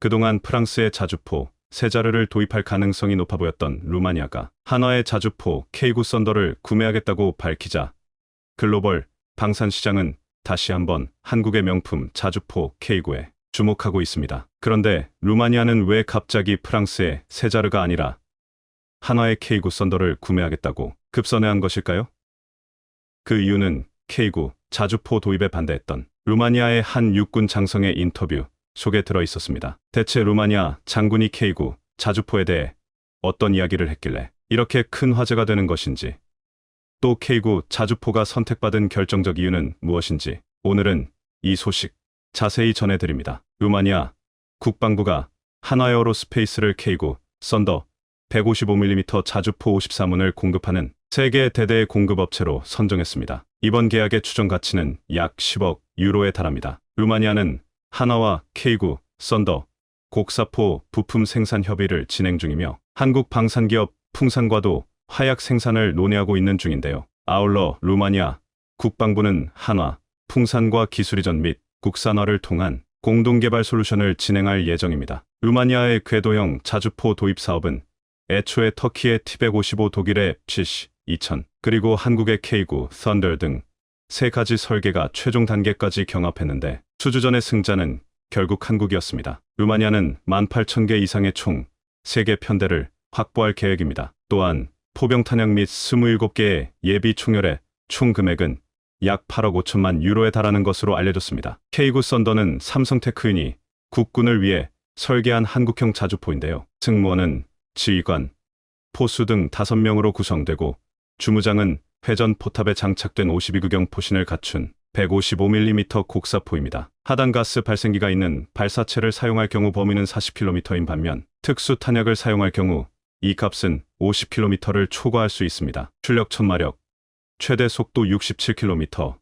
그동안 프랑스의 자주포, 세자르를 도입할 가능성이 높아 보였던 루마니아가 한화의 자주포 K9 썬더를 구매하겠다고 밝히자 글로벌 방산 시장은 다시 한번 한국의 명품 자주포 K9에 주목하고 있습니다. 그런데 루마니아는 왜 갑자기 프랑스의 세자르가 아니라 한화의 K9 썬더를 구매하겠다고 급선회한 것일까요? 그 이유는 K9 자주포 도입에 반대했던 루마니아의 한 육군 장성의 인터뷰 속에 들어 있었습니다. 대체 루마니아 장군이 K9 자주포에 대해 어떤 이야기를 했길래 이렇게 큰 화제가 되는 것인지, 또 K9 자주포가 선택받은 결정적 이유는 무엇인지 오늘은 이 소식 자세히 전해드립니다. 루마니아 국방부가 한화에어로스페이스를 K9 썬더 155mm 자주포 54문을 공급하는 세계 대대 공급업체로 선정했습니다. 이번 계약의 추정 가치는 약 10억 유로에 달합니다. 루마니아는 한화와 K9 썬더 곡사포 부품 생산 협의를 진행 중이며 한국 방산기업 풍산과도 화약 생산을 논의하고 있는 중인데요. 아울러 루마니아 국방부는 한화, 풍산과 기술 이전 및 국산화를 통한 공동개발 솔루션을 진행할 예정입니다. 루마니아의 궤도형 자주포 도입 사업은 애초에 터키의 T155 독일의 GC-2000 그리고 한국의 K9 썬더 등 세 가지 설계가 최종 단계까지 경합했는데 수주전의 승자는 결국 한국이었습니다. 루마니아는 18,000개 이상의 총 3개 편대를 확보할 계획입니다. 또한 포병 탄약 및 27개의 예비 총열의 총 금액은 약 8억 5천만 유로에 달하는 것으로 알려졌습니다. K9 썬더는 삼성테크윤이 국군을 위해 설계한 한국형 자주포인데요. 승무원은 지휘관, 포수 등 5명으로 구성되고 주무장은 회전 포탑에 장착된 52구경 포신을 갖춘 155mm 곡사포입니다. 하단 가스 발생기가 있는 발사체를 사용할 경우 범위는 40km인 반면 특수 탄약을 사용할 경우 이 값은 50km를 초과할 수 있습니다. 출력 1000마력, 최대 속도 67km,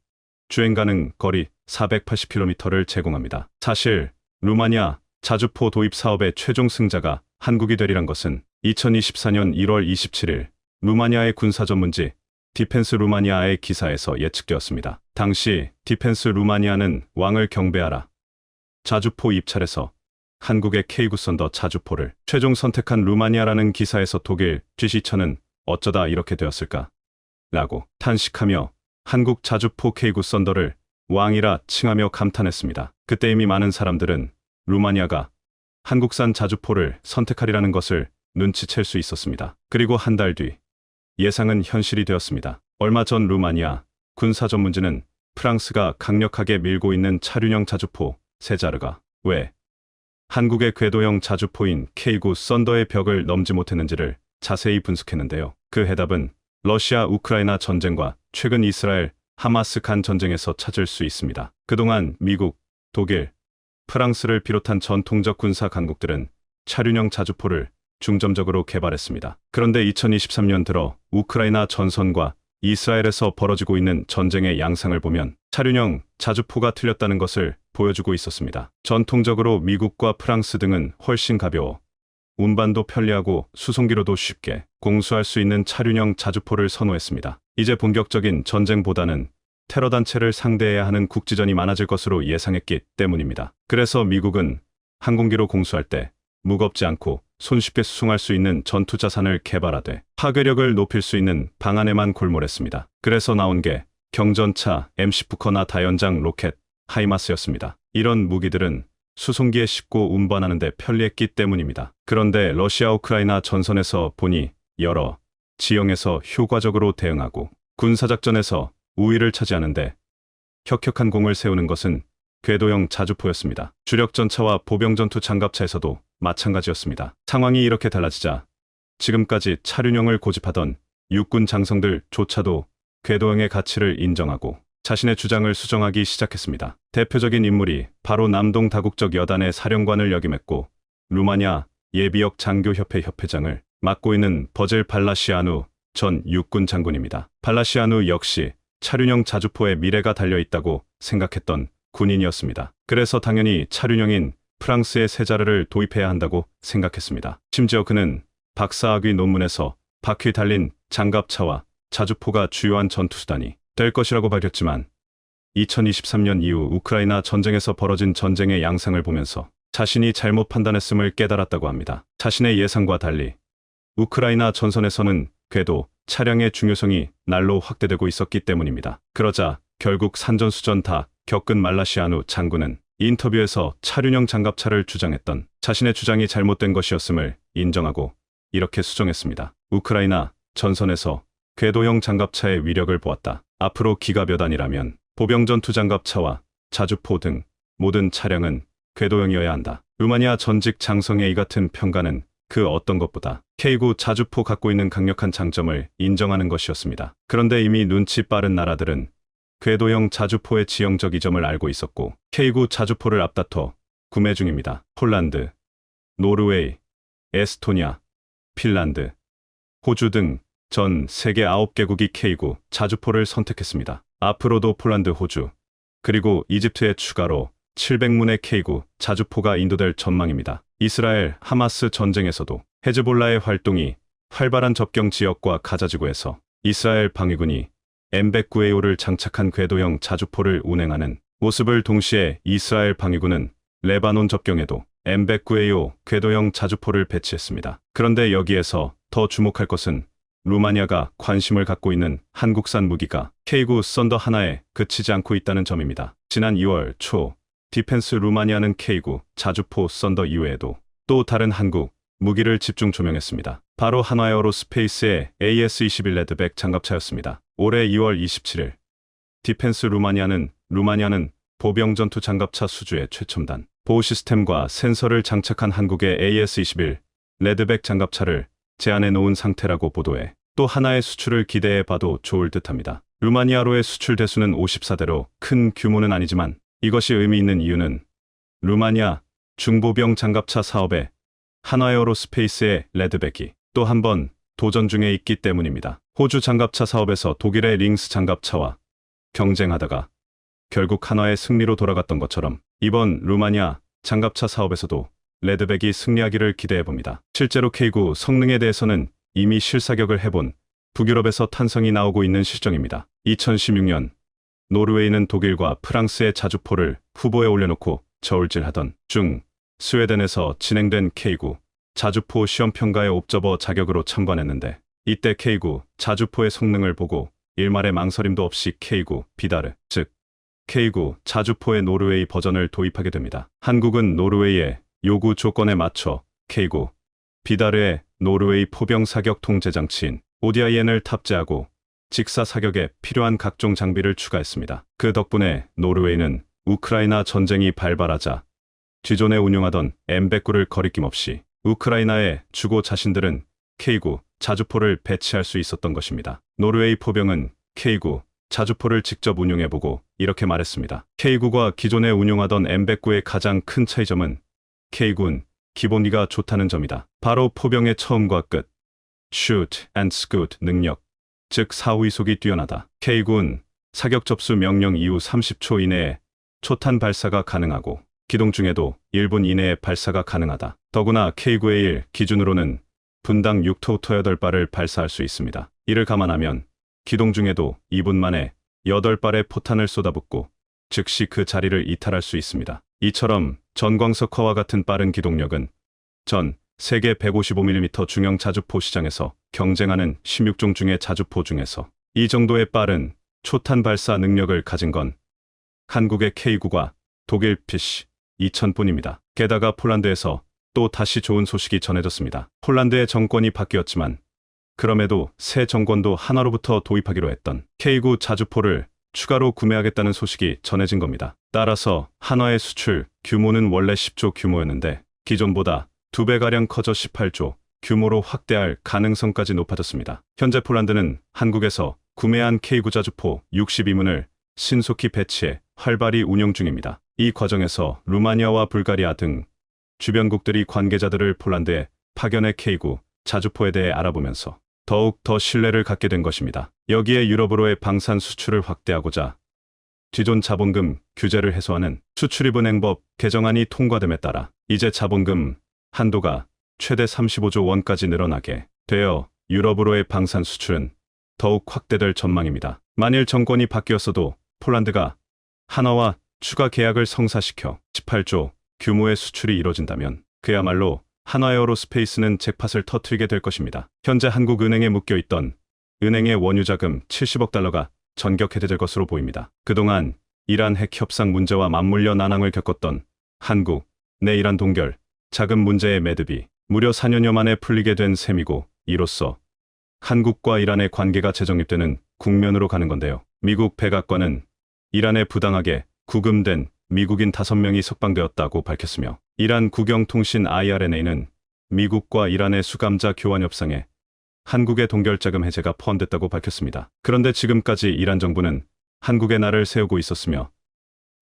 주행 가능 거리 480km를 제공합니다. 사실 루마니아 자주포 도입 사업의 최종 승자가 한국이 되리란 것은 2024년 1월 27일 루마니아의 군사 전문지 디펜스 루마니아의 기사에서 예측되었습니다. 당시 디펜스 루마니아는 왕을 경배하라 자주포 입찰에서 한국의 K9 썬더 자주포를 최종 선택한 루마니아라는 기사에서 독일 GC-2000은 어쩌다 이렇게 되었을까? 라고 탄식하며 한국 자주포 K9 썬더를 왕이라 칭하며 감탄했습니다. 그때 이미 많은 사람들은 루마니아가 한국산 자주포를 선택하리라는 것을 눈치챌 수 있었습니다. 그리고 한 달 뒤 예상은 현실이 되었습니다. 얼마 전 루마니아 군사 전문지는 프랑스가 강력하게 밀고 있는 차륜형 자주포 세자르가 왜 한국의 궤도형 자주포인 K9 썬더의 벽을 넘지 못했는지를 자세히 분석했는데요. 그 해답은 러시아 우크라이나 전쟁과 최근 이스라엘 하마스 간 전쟁에서 찾을 수 있습니다. 그동안 미국, 독일, 프랑스를 비롯한 전통적 군사 강국들은 차륜형 자주포를 중점적으로 개발했습니다. 그런데 2023년 들어 우크라이나 전선과 이스라엘에서 벌어지고 있는 전쟁의 양상을 보면 차륜형 자주포가 틀렸다는 것을 보여주고 있었습니다. 전통적으로 미국과 프랑스 등은 훨씬 가벼워 운반도 편리하고 수송기로도 쉽게 공수할 수 있는 차륜형 자주포를 선호했습니다. 이제 본격적인 전쟁보다는 테러 단체를 상대해야 하는 국지전이 많아질 것으로 예상했기 때문입니다. 그래서 미국은 항공기로 공수할 때 무겁지 않고 손쉽게 수송할 수 있는 전투 자산을 개발하되 파괴력을 높일 수 있는 방안에만 골몰했습니다. 그래서 나온 게 경전차 M10부커나 다연장 로켓 하이마스였습니다. 이런 무기들은 수송기에 싣고 운반하는 데 편리했기 때문입니다. 그런데 러시아 우크라이나 전선에서 보니 여러 지형에서 효과적으로 대응하고 군사작전에서 우위를 차지하는데 혁혁한 공을 세우는 것은 궤도형 자주포였습니다. 주력 전차와 보병 전투 장갑차에서도 마찬가지였습니다. 상황이 이렇게 달라지자 지금까지 차륜형을 고집하던 육군 장성들조차도 궤도형의 가치를 인정하고 자신의 주장을 수정하기 시작했습니다. 대표적인 인물이 바로 남동 다국적 여단의 사령관을 역임했고 루마니아 예비역 장교협회 협회장을 맡고 있는 버질 발라시아누 전 육군 장군입니다. 발라시아누 역시 차륜형 자주포의 미래가 달려있다고 생각했던 군인이었습니다. 그래서 당연히 차륜형인 프랑스의 세자르를 도입해야 한다고 생각했습니다. 심지어 그는 박사학위 논문에서 바퀴 달린 장갑차와 자주포가 주요한 전투수단이 될 것이라고 밝혔지만 2023년 이후 우크라이나 전쟁에서 벌어진 전쟁의 양상을 보면서 자신이 잘못 판단했음을 깨달았다고 합니다. 자신의 예상과 달리 우크라이나 전선에서는 궤도 차량의 중요성이 날로 확대되고 있었기 때문입니다. 그러자 결국 산전수전 다 겪은 말라시아누 장군은 인터뷰에서 차륜형 장갑차를 주장했던 자신의 주장이 잘못된 것이었음을 인정하고 이렇게 수정했습니다. 우크라이나 전선에서 궤도형 장갑차의 위력을 보았다. 앞으로 기가 몇 안이라면 보병 전투 장갑차와 자주포 등 모든 차량은 궤도형이어야 한다. 루마니아 전직 장성의 이 같은 평가는 그 어떤 것보다 K9 자주포 갖고 있는 강력한 장점을 인정하는 것이었습니다. 그런데 이미 눈치 빠른 나라들은 궤도형 자주포의 지형적 이점을 알고 있었고 K9 자주포를 앞다퉈 구매 중입니다. 폴란드, 노르웨이, 에스토니아, 핀란드, 호주 등 전 세계 9개국이 K9 자주포를 선택했습니다. 앞으로도 폴란드, 호주, 그리고 이집트에 추가로 700문의 K9 자주포가 인도될 전망입니다. 이스라엘 하마스 전쟁에서도 헤즈볼라의 활동이 활발한 접경 지역과 가자지구에서 이스라엘 방위군이 M109AO를 장착한 궤도형 자주포를 운행하는 모습을 동시에 이스라엘 방위군은 레바논 접경에도 M109AO 궤도형 자주포를 배치했습니다. 그런데 여기에서 더 주목할 것은 루마니아가 관심을 갖고 있는 한국산 무기가 K9 썬더 하나에 그치지 않고 있다는 점입니다. 지난 2월 초 디펜스 루마니아는 K9 자주포 썬더 이외에도 또 다른 한국 무기를 집중 조명했습니다. 바로 한화에어로스페이스의 AS-21 레드백 장갑차였습니다. 올해 2월 27일 디펜스 루마니아는 보병 전투 장갑차 수주의 최첨단 보호 시스템과 센서를 장착한 한국의 AS-21 레드백 장갑차를 제안해 놓은 상태라고 보도해 또 하나의 수출을 기대해 봐도 좋을 듯합니다. 루마니아로의 수출 대수는 54대로 큰 규모는 아니지만 이것이 의미 있는 이유는 루마니아 중보병 장갑차 사업에 한화에어로스페이스의 레드백이 또 한 번 도전 중에 있기 때문입니다. 호주 장갑차 사업에서 독일의 링스 장갑차와 경쟁하다가 결국 한화의 승리로 돌아갔던 것처럼 이번 루마니아 장갑차 사업에서도 레드백이 승리하기를 기대해봅니다. 실제로 K9 성능에 대해서는 이미 실사격을 해본 북유럽에서 탄성이 나오고 있는 실정입니다. 2016년 노르웨이는 독일과 프랑스의 자주포를 후보에 올려놓고 저울질하던 중 스웨덴에서 진행된 K9 자주포 시험평가에 옵저버 자격으로 참관했는데 이때 K9 자주포의 성능을 보고 일말의 망설임도 없이 K9 비다르 즉 K9 자주포의 노르웨이 버전을 도입하게 됩니다. 한국은 노르웨이의 요구 조건에 맞춰 K9 비다르의 노르웨이 포병 사격 통제 장치인 ODIN을 탑재하고 직사 사격에 필요한 각종 장비를 추가했습니다. 그 덕분에 노르웨이는 우크라이나 전쟁이 발발하자 기존에 운용하던 M109를 거리낌 없이 우크라이나에 주고 자신들은 K9 자주포를 배치할 수 있었던 것입니다. 노르웨이 포병은 K9 자주포를 직접 운용해보고 이렇게 말했습니다. K9과 기존에 운용하던 M109의 가장 큰 차이점은 K9는 기본기가 좋다는 점이다. 바로 포병의 처음과 끝, shoot and scoot 능력, 즉 사후이속이 뛰어나다. K9는 사격 접수 명령 이후 30초 이내에 초탄 발사가 가능하고 기동 중에도 1분 이내에 발사가 가능하다. 더구나 K9A1 기준으로는 분당 6토 8발을 발사할 수 있습니다. 이를 감안하면 기동 중에도 2분 만에 8발의 포탄을 쏟아붓고 즉시 그 자리를 이탈할 수 있습니다. 이처럼 전광석화와 같은 빠른 기동력은 전 세계 155mm 중형 자주포 시장에서 경쟁하는 16종 중의 자주포 중에서 이 정도의 빠른 초탄 발사 능력을 가진 건 한국의 K9과 독일 PC 2000뿐입니다. 게다가 폴란드에서 또 다시 좋은 소식이 전해졌습니다. 폴란드의 정권이 바뀌었지만 그럼에도 새 정권도 한화로부터 도입하기로 했던 K9 자주포를 추가로 구매하겠다는 소식이 전해진 겁니다. 따라서 한화의 수출 규모는 원래 10조 규모였는데 기존보다 2배가량 커져 18조 규모로 확대할 가능성까지 높아졌습니다. 현재 폴란드는 한국에서 구매한 K9 자주포 62문을 신속히 배치해 활발히 운영 중입니다. 이 과정에서 루마니아와 불가리아 등 주변국들이 관계자들을 폴란드에 파견해 K9 자주포에 대해 알아보면서 더욱 더 신뢰를 갖게 된 것입니다. 여기에 유럽으로의 방산 수출을 확대하고자 기존 자본금 규제를 해소하는 수출입은행법 개정안이 통과됨에 따라 이제 자본금 한도가 최대 35조 원까지 늘어나게 되어 유럽으로의 방산 수출은 더욱 확대될 전망입니다. 만일 정권이 바뀌었어도 폴란드가 한화와 추가 계약을 성사시켜 18조 규모의 수출이 이뤄진다면 그야말로 한화에어로스페이스는 잭팟을 터뜨리게 될 것입니다. 현재 한국은행에 묶여있던 은행의 원유자금 70억 달러가 전격 해제될 것으로 보입니다. 그동안 이란 핵 협상 문제와 맞물려 난항을 겪었던 한국 내 이란 동결 자금 문제의 매듭이 무려 4년여 만에 풀리게 된 셈이고, 이로써 한국과 이란의 관계가 재정립되는 국면으로 가는 건데요. 미국 백악관은 이란에 부당하게 구금된 미국인 5명이 석방되었다고 밝혔으며, 이란 국영통신 IRNA는 미국과 이란의 수감자 교환 협상에 한국의 동결자금 해제가 포함됐다고 밝혔습니다. 그런데 지금까지 이란 정부는 한국의 날을 세우고 있었으며,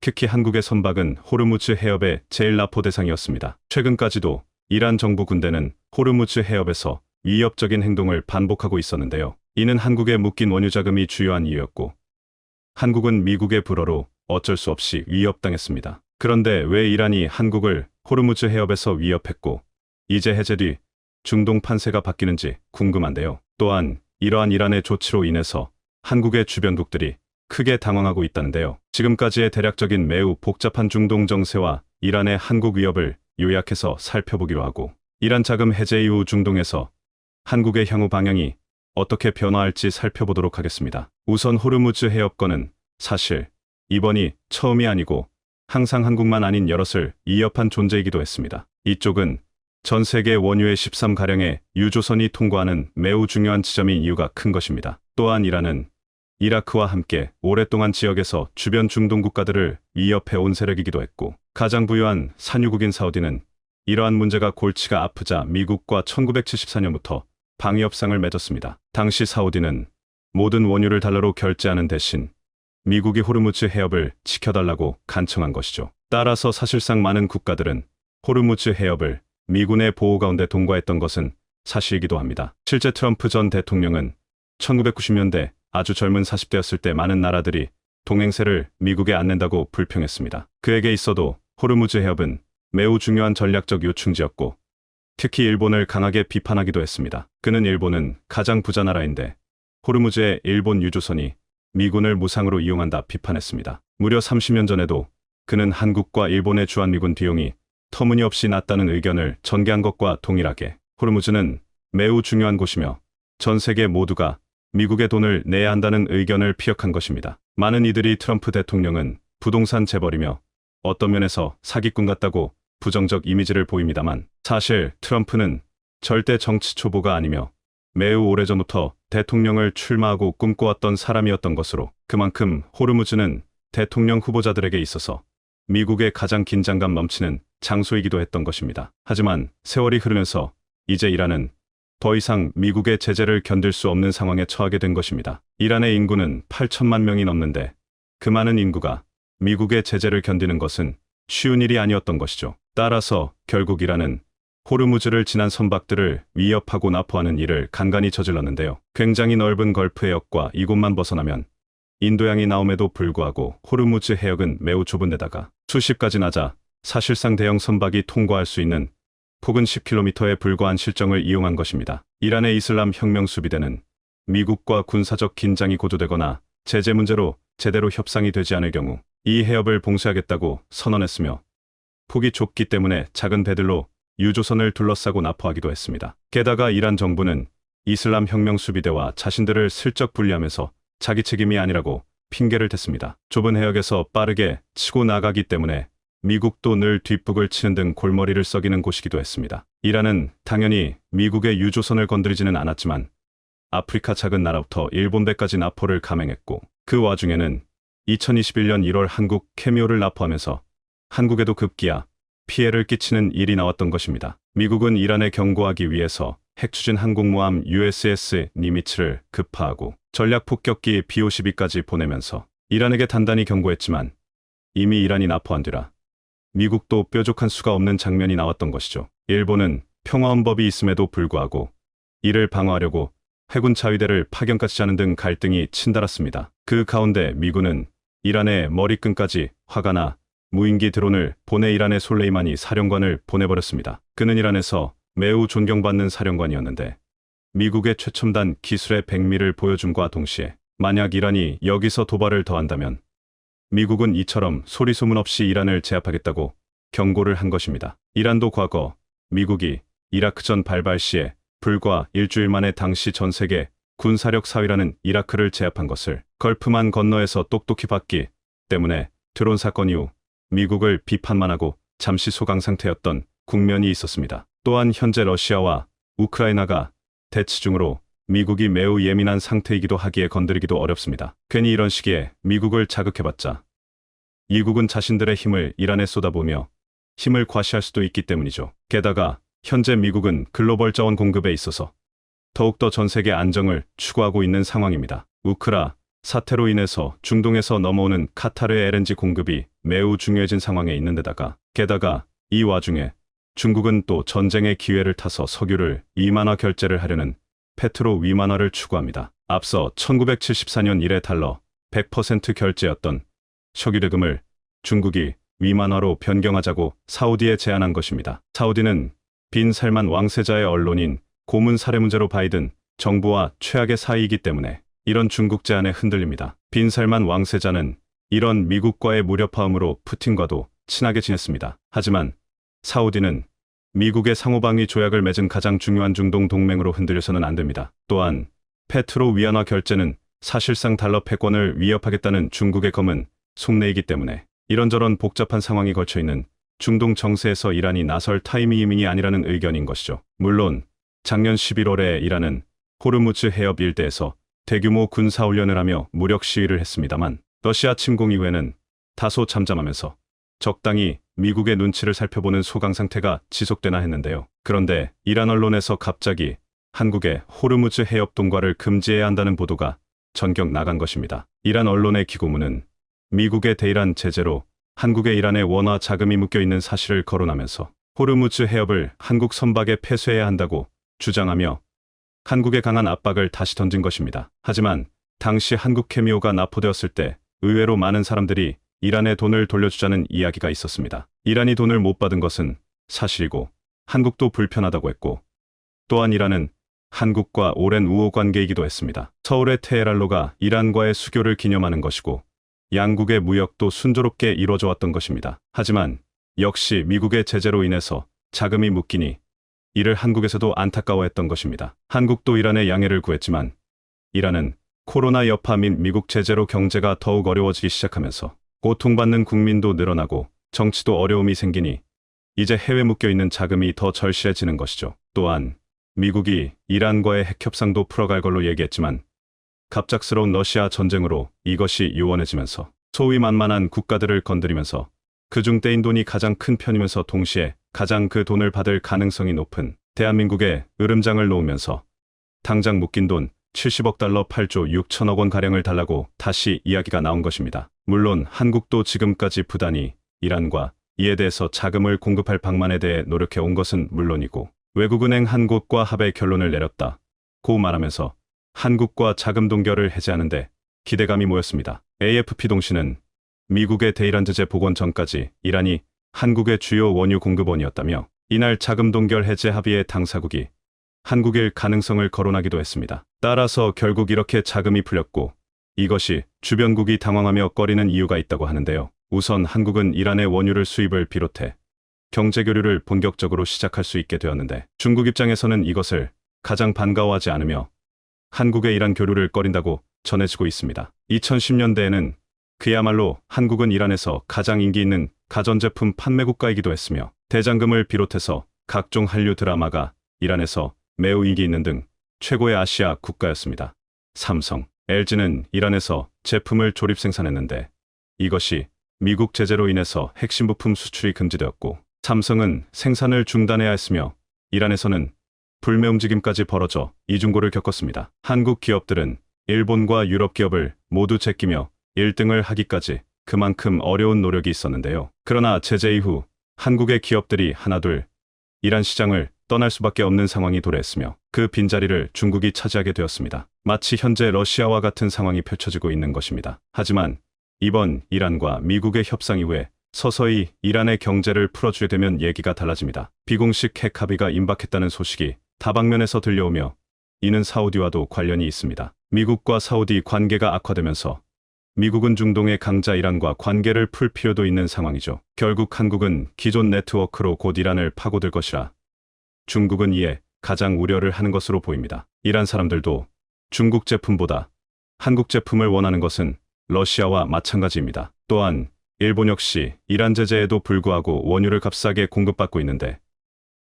특히 한국의 선박은 호르무즈 해협의 제일 납포 대상이었습니다. 최근까지도 이란 정부 군대는 호르무즈 해협에서 위협적인 행동을 반복하고 있었는데요. 이는 한국에 묶인 원유 자금이 주요한 이유였고, 한국은 미국의 불허로 어쩔 수 없이 위협당했습니다. 그런데 왜 이란이 한국을 호르무즈 해협에서 위협했고, 이제 해제 뒤 중동 판세가 바뀌는지 궁금한데요. 또한 이러한 이란의 조치로 인해서 한국의 주변국들이 크게 당황하고 있다는데요. 지금까지의 대략적인 매우 복잡한 중동 정세와 이란의 한국 위협을 요약해서 살펴보기로 하고, 이란 자금 해제 이후 중동에서 한국의 향후 방향이 어떻게 변화할지 살펴보도록 하겠습니다. 우선 호르무즈 해협권은 사실 이번이 처음이 아니고 항상 한국만 아닌 여럿을 위협한 존재이기도 했습니다. 이쪽은 전 세계 원유의 13가량의 유조선이 통과하는 매우 중요한 지점인 이유가 큰 것입니다. 또한 이란은 이라크와 함께 오랫동안 지역에서 주변 중동 국가들을 위협해온 세력이기도 했고, 가장 부유한 산유국인 사우디는 이러한 문제가 골치가 아프자 미국과 1974년부터 방위협상을 맺었습니다. 당시 사우디는 모든 원유를 달러로 결제하는 대신 미국이 호르무즈 해협을 지켜달라고 간청한 것이죠. 따라서 사실상 많은 국가들은 호르무즈 해협을 미군의 보호 가운데 통과했던 것은 사실이기도 합니다. 실제 트럼프 전 대통령은 1990년대 아주 젊은 40대였을 때 많은 나라들이 동행세를 미국에 안 낸다고 불평했습니다. 그에게 있어도 호르무즈 해협은 매우 중요한 전략적 요충지였고, 특히 일본을 강하게 비판하기도 했습니다. 그는 일본은 가장 부자 나라인데 호르무즈의 일본 유조선이 미군을 무상으로 이용한다 비판했습니다. 무려 30년 전에도 그는 한국과 일본의 주한미군 비용이 터무니없이 낮다는 의견을 전개한 것과 동일하게 호르무즈는 매우 중요한 곳이며 전 세계 모두가 미국의 돈을 내야 한다는 의견을 피력한 것입니다. 많은 이들이 트럼프 대통령은 부동산 재벌이며 어떤 면에서 사기꾼 같다고 부정적 이미지를 보입니다만, 사실 트럼프는 절대 정치 초보가 아니며 매우 오래전부터 대통령을 출마하고 꿈꿔왔던 사람이었던 것으로, 그만큼 호르무즈는 대통령 후보자들에게 있어서 미국의 가장 긴장감 넘치는 장소이기도 했던 것입니다. 하지만 세월이 흐르면서 이제 이란은 더 이상 미국의 제재를 견딜 수 없는 상황에 처하게 된 것입니다. 이란의 인구는 8천만 명이 넘는데 그 많은 인구가 미국의 제재를 견디는 것은 쉬운 일이 아니었던 것이죠. 따라서 결국 이란은 호르무즈를 지난 선박들을 위협하고 납포하는 일을 간간히 저질렀는데요. 굉장히 넓은 걸프 해역과 이곳만 벗어나면 인도양이 나옴에도 불구하고 호르무즈 해역은 매우 좁은 데다가 수십 가지 낮아 사실상 대형 선박이 통과할 수 있는 폭은 10km에 불과한 실정을 이용한 것입니다. 이란의 이슬람 혁명 수비대는 미국과 군사적 긴장이 고조되거나 제재 문제로 제대로 협상이 되지 않을 경우 이 해협을 봉쇄하겠다고 선언했으며, 폭이 좁기 때문에 작은 배들로 유조선을 둘러싸고 납포하기도 했습니다. 게다가 이란 정부는 이슬람 혁명 수비대와 자신들을 슬쩍 분리하면서 자기 책임이 아니라고 핑계를 댔습니다. 좁은 해역에서 빠르게 치고 나가기 때문에 미국도 늘 뒷북을 치는 등 골머리를 썩이는 곳이기도 했습니다. 이란은 당연히 미국의 유조선을 건드리지는 않았지만 아프리카 작은 나라부터 일본배까지 납포를 감행했고, 그 와중에는 2021년 1월 한국 캐미오를 납포하면서 한국에도 급기야 피해를 끼치는 일이 나왔던 것입니다. 미국은 이란에 경고하기 위해서 핵추진 항공모함 USS 니미츠를 급파하고 전략 폭격기 B-52까지 보내면서 이란에게 단단히 경고했지만 이미 이란이 납포한 뒤라 미국도 뾰족한 수가 없는 장면이 나왔던 것이죠. 일본은 평화헌법이 있음에도 불구하고 이를 방어하려고 해군 자위대를 파견까지 하는 등 갈등이 치달았습니다. 그 가운데 미군은 이란의 머리끈까지 화가 나 무인기 드론을 보내 이란의 솔레이마니 사령관을 보내버렸습니다. 그는 이란에서 매우 존경받는 사령관이었는데 미국의 최첨단 기술의 백미를 보여줌과 동시에 만약 이란이 여기서 도발을 더한다면 미국은 이처럼 소리 소문 없이 이란을 제압하겠다고 경고를 한 것입니다. 이란도 과거 미국이 이라크전 발발 시에 불과 일주일 만에 당시 전 세계 군사력 4위라는 이라크를 제압한 것을 걸프만 건너에서 똑똑히 봤기 때문에 드론 사건 이후 미국을 비판만 하고 잠시 소강 상태였던 국면이 있었습니다. 또한 현재 러시아와 우크라이나가 대치 중으로 미국이 매우 예민한 상태이기도 하기에 건드리기도 어렵습니다. 괜히 이런 시기에 미국을 자극해봤자 이국은 자신들의 힘을 이란에 쏟아부으며 힘을 과시할 수도 있기 때문이죠. 게다가 현재 미국은 글로벌 자원 공급에 있어서 더욱더 전 세계 안정을 추구하고 있는 상황입니다. 우크라 사태로 인해서 중동에서 넘어오는 카타르의 LNG 공급이 매우 중요해진 상황에 있는 데다가 게다가 이 와중에 중국은 또 전쟁의 기회를 타서 석유를 위만화 결제를 하려는 페트로 위만화를 추구합니다. 앞서 1974년 이래 달러 100% 결제였던 석유 대금을 중국이 위만화로 변경하자고 사우디에 제안한 것입니다. 사우디는 빈 살만 왕세자의 언론인 고문 살해 문제로 바이든 정부와 최악의 사이이기 때문에 이런 중국 제안에 흔들립니다. 빈 살만 왕세자는 이런 미국과의 무력화음으로 푸틴과도 친하게 지냈습니다. 하지만 사우디는 미국의 상호방위 조약을 맺은 가장 중요한 중동 동맹으로 흔들려서는 안 됩니다. 또한 페트로 위안화 결제는 사실상 달러 패권을 위협하겠다는 중국의 검은 속내이기 때문에 이런저런 복잡한 상황이 걸쳐있는 중동 정세에서 이란이 나설 타이밍이 아니라는 의견인 것이죠. 물론 작년 11월에 이란은 호르무즈 해협 일대에서 대규모 군사훈련을 하며 무력 시위를 했습니다만 러시아 침공 이후에는 다소 잠잠하면서 적당히 미국의 눈치를 살펴보는 소강 상태가 지속되나 했는데요. 그런데 이란 언론에서 갑자기 한국의 호르무즈 해협 통과를 금지해야 한다는 보도가 전격 나간 것입니다. 이란 언론의 기고문은 미국의 대이란 제재로 한국의 이란의 원화 자금이 묶여있는 사실을 거론하면서 호르무즈 해협을 한국 선박에 폐쇄해야 한다고 주장하며 한국의 강한 압박을 다시 던진 것입니다. 하지만 당시 한국 캐미오가 납포되었을 때 의외로 많은 사람들이 이란에 돈을 돌려주자는 이야기가 있었습니다. 이란이 돈을 못 받은 것은 사실이고 한국도 불편하다고 했고 또한 이란은 한국과 오랜 우호 관계이기도 했습니다. 서울의 테헤란로가 이란과의 수교를 기념하는 것이고 양국의 무역도 순조롭게 이루어져 왔던 것입니다. 하지만 역시 미국의 제재로 인해서 자금이 묶이니 이를 한국에서도 안타까워했던 것입니다. 한국도 이란의 양해를 구했지만 이란은 코로나 여파 및 미국 제재로 경제가 더욱 어려워지기 시작하면서 고통받는 국민도 늘어나고 정치도 어려움이 생기니 이제 해외 묶여있는 자금이 더 절실해지는 것이죠. 또한 미국이 이란과의 핵 협상도 풀어갈 걸로 얘기했지만 갑작스러운 러시아 전쟁으로 이것이 요원해지면서 소위 만만한 국가들을 건드리면서 그중 떼인 돈이 가장 큰 편이면서 동시에 가장 그 돈을 받을 가능성이 높은 대한민국에 으름장을 놓으면서 당장 묶인 돈 70억 달러 8조 6천억 원가량을 달라고 다시 이야기가 나온 것입니다. 물론 한국도 지금까지 부단히 이란과 이에 대해서 자금을 공급할 방안에 대해 노력해 온 것은 물론이고 외국은행 한 곳과 합의 결론을 내렸다고 말하면서 한국과 자금 동결을 해제하는데 기대감이 모였습니다. AFP-통신은 미국의 대이란 제재 복원 전까지 이란이 한국의 주요 원유 공급원이었다며 이날 자금 동결 해제 합의의 당사국이 한국일 가능성을 거론하기도 했습니다. 따라서 결국 이렇게 자금이 풀렸고 이것이 주변국이 당황하며 꺼리는 이유가 있다고 하는데요. 우선 한국은 이란의 원유를 수입을 비롯해 경제 교류를 본격적으로 시작할 수 있게 되었는데 중국 입장에서는 이것을 가장 반가워하지 않으며 한국의 이란 교류를 꺼린다고 전해지고 있습니다. 2010년대에는 그야말로 한국은 이란에서 가장 인기 있는 가전제품 판매국가이기도 했으며 대장금을 비롯해서 각종 한류 드라마가 이란에서 매우 인기 있는 등 최고의 아시아 국가였습니다. 삼성, LG는 이란에서 제품을 조립 생산했는데 이것이 미국 제재로 인해서 핵심 부품 수출이 금지되었고 삼성은 생산을 중단해야 했으며 이란에서는 불매 움직임까지 벌어져 이중고를 겪었습니다. 한국 기업들은 일본과 유럽 기업을 모두 제끼며 1등을 하기까지 그만큼 어려운 노력이 있었는데요. 그러나 제재 이후 한국의 기업들이 하나둘 이란 시장을 떠날 수밖에 없는 상황이 도래했으며 그 빈자리를 중국이 차지하게 되었습니다. 마치 현재 러시아와 같은 상황이 펼쳐지고 있는 것입니다. 하지만 이번 이란과 미국의 협상 이후에 서서히 이란의 경제를 풀어주게 되면 얘기가 달라집니다. 비공식 핵 합의가 임박했다는 소식이 다방면에서 들려오며 이는 사우디와도 관련이 있습니다. 미국과 사우디 관계가 악화되면서 미국은 중동의 강자 이란과 관계를 풀 필요도 있는 상황이죠. 결국 한국은 기존 네트워크로 곧 이란을 파고들 것이라 중국은 이에 가장 우려를 하는 것으로 보입니다. 이란 사람들도 중국 제품보다 한국 제품을 원하는 것은 러시아와 마찬가지입니다. 또한 일본 역시 이란 제재에도 불구하고 원유를 값싸게 공급받고 있는데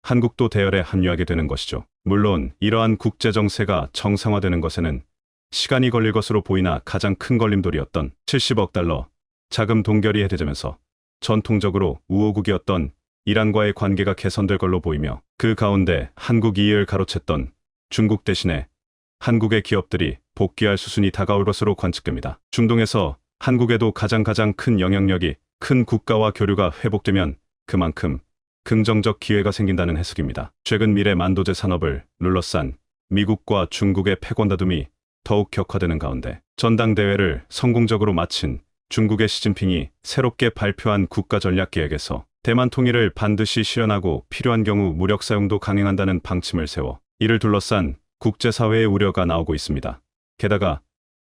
한국도 대열에 합류하게 되는 것이죠. 물론 이러한 국제 정세가 정상화되는 것에는 시간이 걸릴 것으로 보이나 가장 큰 걸림돌이었던 70억 달러 자금 동결이 해제되면서 전통적으로 우호국이었던 이란과의 관계가 개선될 걸로 보이며 그 가운데 한국 이익을 가로챘던 중국 대신에 한국의 기업들이 복귀할 수순이 다가올 것으로 관측됩니다. 중동에서 한국에도 가장 큰 영향력이 큰 국가와 교류가 회복되면 그만큼 긍정적 기회가 생긴다는 해석입니다. 최근 미래 반도체 산업을 둘러싼 미국과 중국의 패권다툼이 더욱 격화되는 가운데 전당대회를 성공적으로 마친 중국의 시진핑이 새롭게 발표한 국가전략계획에서 대만 통일을 반드시 실현하고 필요한 경우 무력 사용도 강행한다는 방침을 세워 이를 둘러싼 국제사회의 우려가 나오고 있습니다. 게다가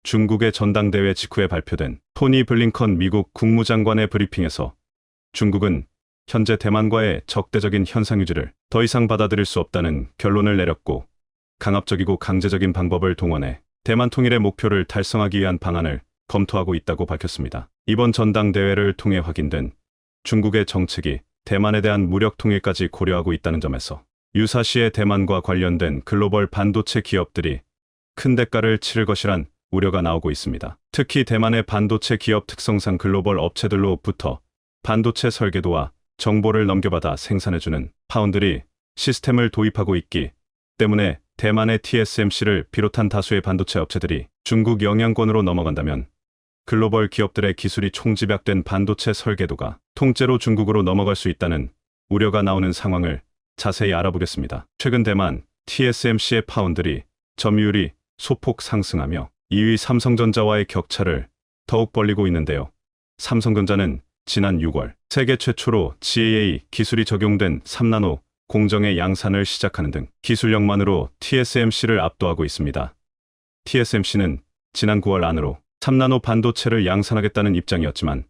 중국의 전당대회 직후에 발표된 토니 블링컨 미국 국무장관의 브리핑에서 중국은 현재 대만과의 적대적인 현상 유지를 더 이상 받아들일 수 없다는 결론을 내렸고 강압적이고 강제적인 방법을 동원해 대만 통일의 목표를 달성하기 위한 방안을 검토하고 있다고 밝혔습니다. 이번 전당대회를 통해 확인된 중국의 정책이 대만에 대한 무력 통일까지 고려하고 있다는 점에서 유사시에 대만과 관련된 글로벌 반도체 기업들이 큰 대가를 치를 것이란 우려가 나오고 있습니다. 특히 대만의 반도체 기업 특성상 글로벌 업체들로부터 반도체 설계도와 정보를 넘겨받아 생산해주는 파운드리 시스템을 도입하고 있기 때문에 대만의 TSMC를 비롯한 다수의 반도체 업체들이 중국 영향권으로 넘어간다면 글로벌 기업들의 기술이 총집약된 반도체 설계도가 통째로 중국으로 넘어갈 수 있다는 우려가 나오는 상황을 자세히 알아보겠습니다. 최근 대만 TSMC의 파운드리 점유율이 소폭 상승하며 2위 삼성전자와의 격차를 더욱 벌리고 있는데요. 삼성전자는 지난 6월 세계 최초로 GAA 기술이 적용된 3나노 공정의 양산을 시작하는 등 기술력만으로 TSMC를 압도하고 있습니다. TSMC는 지난 9월 안으로 3나노 반도체를 양산하겠다는 입장이었지만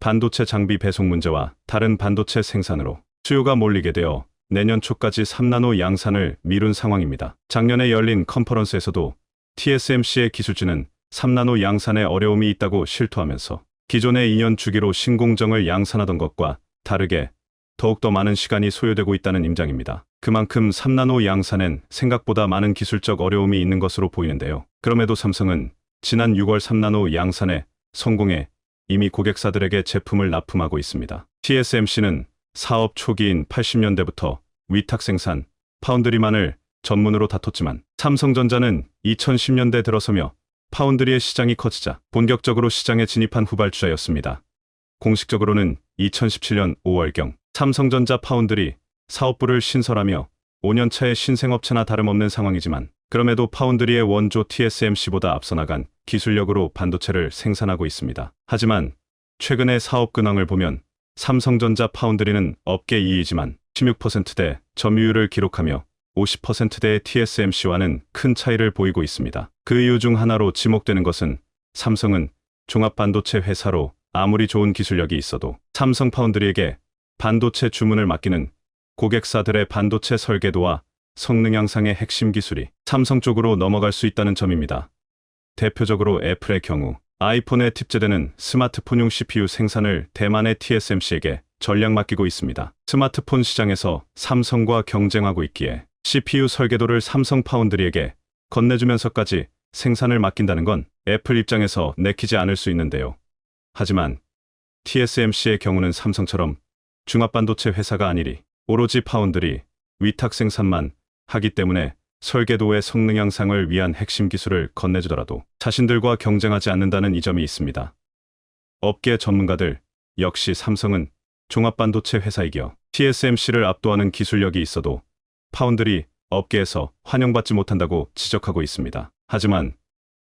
반도체 장비 배송 문제와 다른 반도체 생산으로 수요가 몰리게 되어 내년 초까지 3나노 양산을 미룬 상황입니다. 작년에 열린 컨퍼런스에서도 TSMC의 기술진은 3나노 양산에 어려움이 있다고 실토하면서 기존의 2년 주기로 신공정을 양산하던 것과 다르게 더욱더 많은 시간이 소요되고 있다는 입장입니다. 그만큼 3나노 양산엔 생각보다 많은 기술적 어려움이 있는 것으로 보이는데요. 그럼에도 삼성은 지난 6월 3나노 양산에 성공해 이미 고객사들에게 제품을 납품하고 있습니다. TSMC는 사업 초기인 80년대부터 위탁 생산, 파운드리만을 전문으로 다퉜지만 삼성전자는 2010년대 들어서며 파운드리의 시장이 커지자 본격적으로 시장에 진입한 후발주자였습니다. 공식적으로는 2017년 5월경 삼성전자 파운드리 사업부를 신설하며 5년차의 신생업체나 다름없는 상황이지만 그럼에도 파운드리의 원조 TSMC보다 앞서 나간 기술력으로 반도체를 생산하고 있습니다. 하지만 최근의 사업 근황을 보면 삼성전자 파운드리는 업계 2위지만 16%대 점유율을 기록하며 50%대의 TSMC와는 큰 차이를 보이고 있습니다. 그 이유 중 하나로 지목되는 것은 삼성은 종합반도체 회사로 아무리 좋은 기술력이 있어도 삼성 파운드리에게 반도체 주문을 맡기는 고객사들의 반도체 설계도와 성능 향상의 핵심 기술이 삼성 쪽으로 넘어갈 수 있다는 점입니다. 대표적으로 애플의 경우 아이폰에 탑재되는 스마트폰용 CPU 생산을 대만의 TSMC에게 전략 맡기고 있습니다. 스마트폰 시장에서 삼성과 경쟁하고 있기에 CPU 설계도를 삼성 파운드리에게 건네주면서까지 생산을 맡긴다는 건 애플 입장에서 내키지 않을 수 있는데요. 하지만 TSMC의 경우는 삼성처럼 중합반도체 회사가 아니리 오로지 파운드리, 위탁 생산만 하기 때문에 설계도의 성능 향상을 위한 핵심 기술을 건네주더라도 자신들과 경쟁하지 않는다는 이점이 있습니다. 업계 전문가들 역시 삼성은 종합반도체 회사이기에 TSMC를 압도하는 기술력이 있어도 파운드리 업계에서 환영받지 못한다고 지적하고 있습니다. 하지만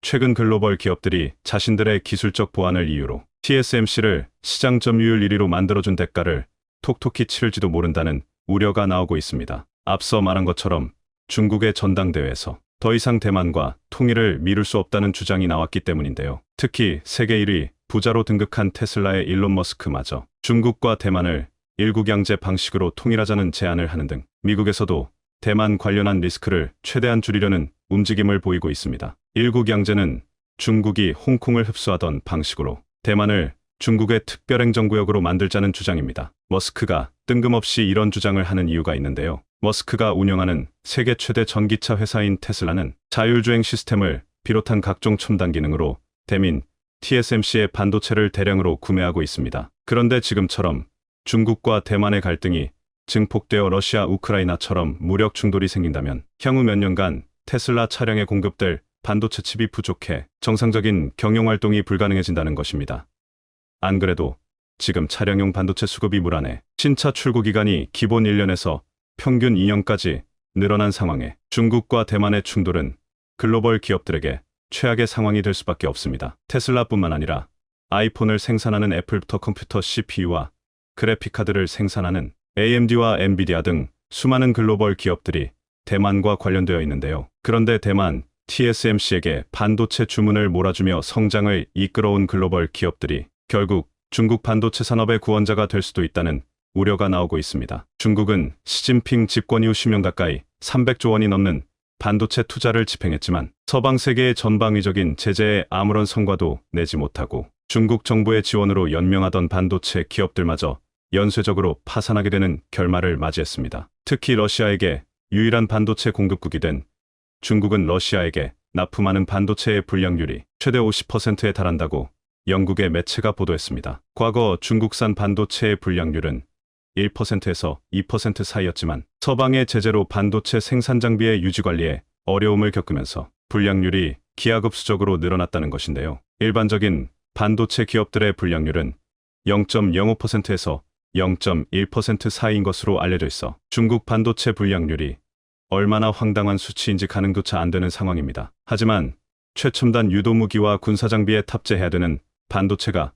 최근 글로벌 기업들이 자신들의 기술적 보완을 이유로 TSMC를 시장 점유율 1위로 만들어준 대가를 톡톡히 치를지도 모른다는 우려가 나오고 있습니다. 앞서 말한 것처럼 중국의 전당대회에서 더 이상 대만과 통일을 미룰 수 없다는 주장이 나왔기 때문인데요. 특히 세계 1위 부자로 등극한 테슬라의 일론 머스크마저 중국과 대만을 일국양제 방식으로 통일하자는 제안을 하는 등 미국에서도 대만 관련한 리스크를 최대한 줄이려는 움직임을 보이고 있습니다. 일국양제는 중국이 홍콩을 흡수하던 방식으로 대만을 중국의 특별행정구역으로 만들자는 주장입니다. 머스크가 뜬금없이 이런 주장을 하는 이유가 있는데요. 머스크가 운영하는 세계 최대 전기차 회사인 테슬라는 자율주행 시스템을 비롯한 각종 첨단 기능으로 대민 TSMC의 반도체를 대량으로 구매하고 있습니다. 그런데 지금처럼 중국과 대만의 갈등이 증폭되어 러시아, 우크라이나처럼 무력 충돌이 생긴다면 향후 몇 년간 테슬라 차량에 공급될 반도체 칩이 부족해 정상적인 경영활동이 불가능해진다는 것입니다. 안 그래도 지금 차량용 반도체 수급이 무란해 신차 출고 기간이 기본 1년에서 평균 2년까지 늘어난 상황에 중국과 대만의 충돌은 글로벌 기업들에게 최악의 상황이 될 수밖에 없습니다. 테슬라뿐만 아니라 아이폰을 생산하는 애플부터 컴퓨터 CPU와 그래픽카드를 생산하는 AMD와 엔비디아 등 수많은 글로벌 기업들이 대만과 관련되어 있는데요. 그런데 대만 TSMC에게 반도체 주문을 몰아주며 성장을 이끌어온 글로벌 기업들이 결국 중국 반도체 산업의 구원자가 될 수도 있다는 우려가 나오고 있습니다. 중국은 시진핑 집권 이후 10년 가까이 300조 원이 넘는 반도체 투자를 집행했지만 서방 세계의 전방위적인 제재에 아무런 성과도 내지 못하고 중국 정부의 지원으로 연명하던 반도체 기업들마저 연쇄적으로 파산하게 되는 결말을 맞이했습니다. 특히 러시아에게 유일한 반도체 공급국이 된 중국은 러시아에게 납품하는 반도체의 불량률이 최대 50%에 달한다고 영국의 매체가 보도했습니다. 과거 중국산 반도체의 불량률은 1%에서 2% 사이였지만 서방의 제재로 반도체 생산 장비의 유지 관리에 어려움을 겪으면서 불량률이 기하급수적으로 늘어났다는 것인데요. 일반적인 반도체 기업들의 불량률은 0.05%에서 0.1% 사이인 것으로 알려져 있어 중국 반도체 불량률이 얼마나 황당한 수치인지 가늠조차 안 되는 상황입니다. 하지만 최첨단 유도무기와 군사장비에 탑재해야 되는 반도체가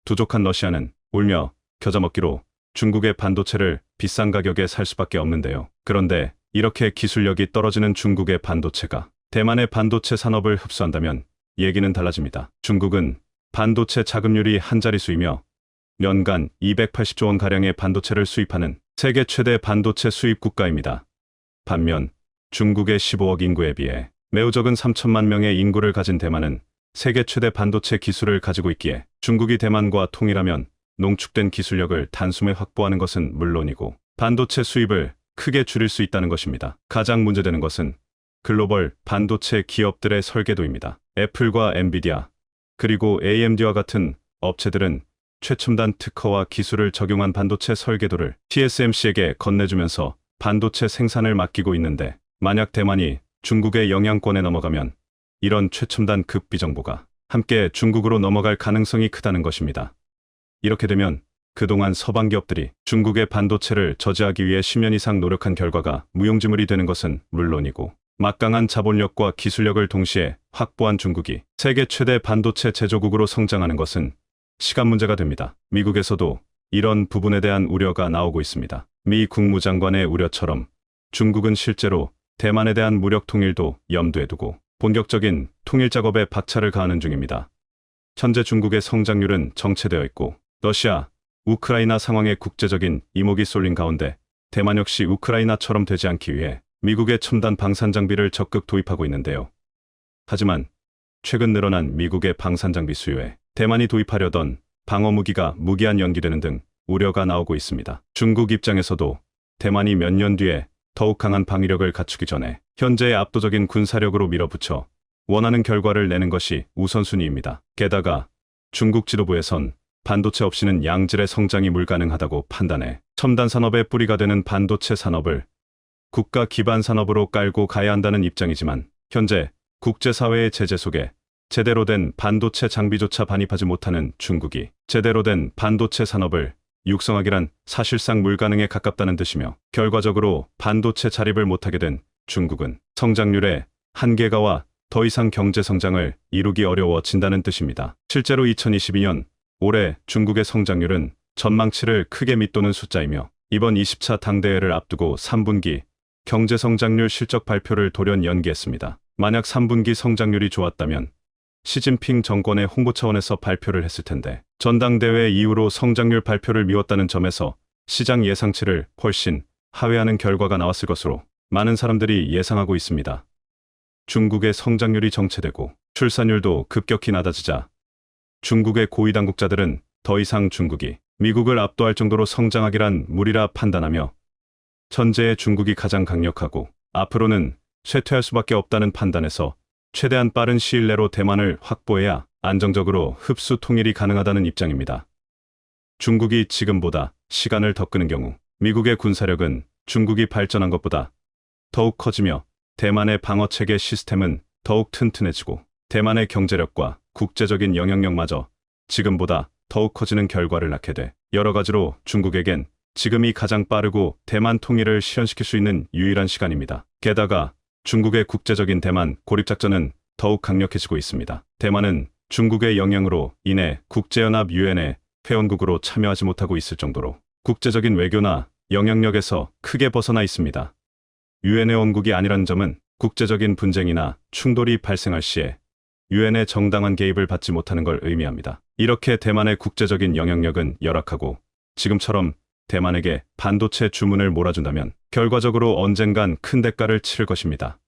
부족한 러시아는 울며 겨자 먹기로 중국의 반도체를 비싼 가격에 살 수밖에 없는데요. 그런데 이렇게 기술력이 떨어지는 중국의 반도체가 대만의 반도체 산업을 흡수한다면 얘기는 달라집니다. 중국은 반도체 자금률이 한 자릿수이며 연간 280조 원가량의 반도체를 수입하는 세계 최대 반도체 수입 국가입니다. 반면 중국의 15억 인구에 비해 매우 적은 3천만 명의 인구를 가진 대만은 세계 최대 반도체 기술을 가지고 있기에 중국이 대만과 통일하면 농축된 기술력을 단숨에 확보하는 것은 물론이고 반도체 수입을 크게 줄일 수 있다는 것입니다. 가장 문제되는 것은 글로벌 반도체 기업들의 설계도입니다. 애플과 엔비디아 그리고 AMD와 같은 업체들은 최첨단 특허와 기술을 적용한 반도체 설계도를 TSMC에게 건네주면서 반도체 생산을 맡기고 있는데 만약 대만이 중국의 영향권에 넘어가면 이런 최첨단 급비 정보가 함께 중국으로 넘어갈 가능성이 크다는 것입니다. 이렇게 되면 그동안 서방 기업들이 중국의 반도체를 저지하기 위해 10년 이상 노력한 결과가 무용지물이 되는 것은 물론이고 막강한 자본력과 기술력을 동시에 확보한 중국이 세계 최대 반도체 제조국으로 성장하는 것은 시간 문제가 됩니다. 미국에서도 이런 부분에 대한 우려가 나오고 있습니다. 미 국무장관의 우려처럼 중국은 실제로 대만에 대한 무력 통일도 염두에 두고 본격적인 통일 작업에 박차를 가하는 중입니다. 현재 중국의 성장률은 정체되어 있고 러시아, 우크라이나 상황에 국제적인 이목이 쏠린 가운데 대만 역시 우크라이나처럼 되지 않기 위해 미국의 첨단 방산 장비를 적극 도입하고 있는데요. 하지만 최근 늘어난 미국의 방산 장비 수요에 대만이 도입하려던 방어무기가 무기한 연기되는 등 우려가 나오고 있습니다. 중국 입장에서도 대만이 몇 년 뒤에 더욱 강한 방위력을 갖추기 전에 현재의 압도적인 군사력으로 밀어붙여 원하는 결과를 내는 것이 우선순위입니다. 게다가 중국 지도부에선 반도체 없이는 양질의 성장이 불가능하다고 판단해 첨단 산업의 뿌리가 되는 반도체 산업을 국가 기반 산업으로 깔고 가야 한다는 입장이지만 현재 국제사회의 제재 속에 제대로 된 반도체 장비조차 반입하지 못하는 중국이 제대로 된 반도체 산업을 육성하기란 사실상 불가능에 가깝다는 뜻이며 결과적으로 반도체 자립을 못하게 된 중국은 성장률의 한계가와 더 이상 경제 성장을 이루기 어려워진다는 뜻입니다. 실제로 2022년 올해 중국의 성장률은 전망치를 크게 밑도는 숫자이며 이번 20차 당대회를 앞두고 3분기 경제 성장률 실적 발표를 돌연 연기했습니다. 만약 3분기 성장률이 좋았다면 시진핑 정권의 홍보 차원에서 발표를 했을 텐데 전당대회 이후로 성장률 발표를 미뤘다는 점에서 시장 예상치를 훨씬 하회하는 결과가 나왔을 것으로 많은 사람들이 예상하고 있습니다. 중국의 성장률이 정체되고 출산율도 급격히 낮아지자 중국의 고위 당국자들은 더 이상 중국이 미국을 압도할 정도로 성장하기란 무리라 판단하며 현재의 중국이 가장 강력하고 앞으로는 쇠퇴할 수밖에 없다는 판단에서 최대한 빠른 시일 내로 대만을 확보해야 안정적으로 흡수 통일이 가능하다는 입장입니다. 중국이 지금보다 시간을 더 끄는 경우 미국의 군사력은 중국이 발전한 것보다 더욱 커지며 대만의 방어체계 시스템은 더욱 튼튼해지고 대만의 경제력과 국제적인 영향력마저 지금보다 더욱 커지는 결과를 낳게 돼 여러 가지로 중국에겐 지금이 가장 빠르고 대만 통일을 실현시킬 수 있는 유일한 시간입니다. 게다가 중국의 국제적인 대만 고립작전은 더욱 강력해지고 있습니다. 대만은 중국의 영향으로 인해 국제연합 유엔의 회원국으로 참여하지 못하고 있을 정도로 국제적인 외교나 영향력에서 크게 벗어나 있습니다. 유엔의 원국이 아니라는 점은 국제적인 분쟁이나 충돌이 발생할 시에 유엔의 정당한 개입을 받지 못하는 걸 의미합니다. 이렇게 대만의 국제적인 영향력은 열악하고 지금처럼 대만에게 반도체 주문을 몰아준다면 결과적으로 언젠간 큰 대가를 치를 것입니다.